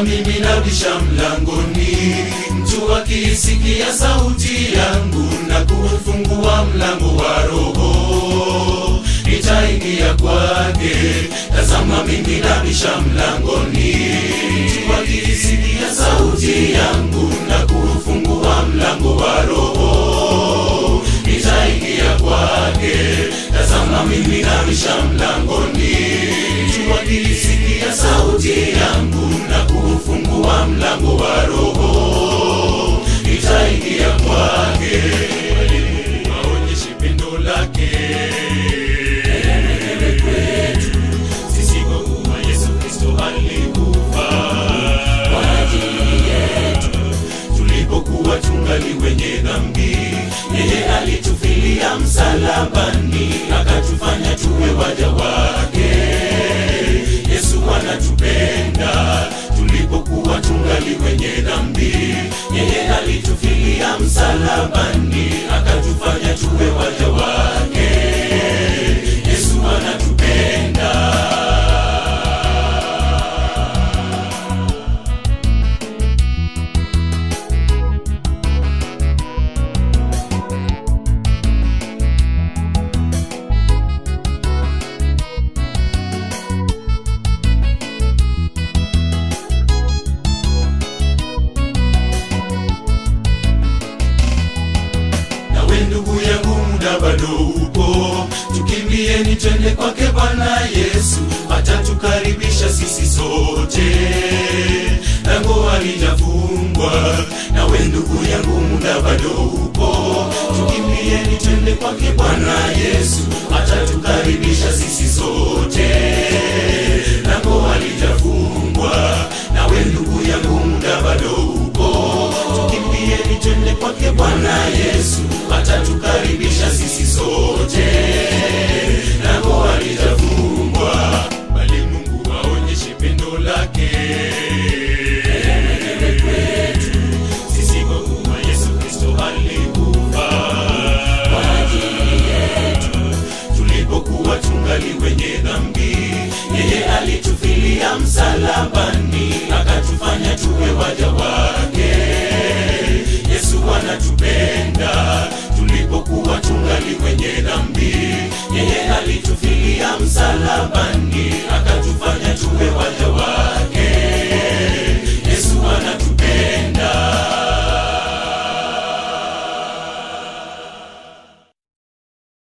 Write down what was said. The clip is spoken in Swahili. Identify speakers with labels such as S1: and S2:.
S1: mimi nabisha mlangoni, mtu akisikia sauti yangu na kufungua mlango wa roho, nitaingia kwake. Tazama mimi nabisha mlangoni, mtu akisikia sauti yangu na kufungua mlango wa roho, nitaingia kwake. Tazama mimi nabisha mlangoni, mtu akisikia sauti yangu na kufungua mlango wa roho, nitaingia kwake. Aonyeshe pendo lake kwetu sisi, kwa kuwa Yesu Kristo alikufa kwa ajili yetu. Tulipokuwa tungali wenye dhambi, yeye alitufilia msalabani, akatufanya tuwe waja wake. Yesu anatupenda. Tulipokuwa tungali wenye dhambi, yeye alitufilia msalabani, akatufanya tuwe waja wake. Yesu anatupenda. Ndugu yangu, muda bado upo, tukimbieni twende kwake Bwana Yesu, atatukaribisha sisi sote, lango halijafungwa. Nawe ndugu yangu, muda bado upo, tukimbieni twende kwake Bwana Yesu, atatukaribisha sisi sote, lango halijafungwa. Nawe ndugu yangu, muda bado upo, tukimbieni twende kwake Bwana Yesu, atatukaribisha sisi sote.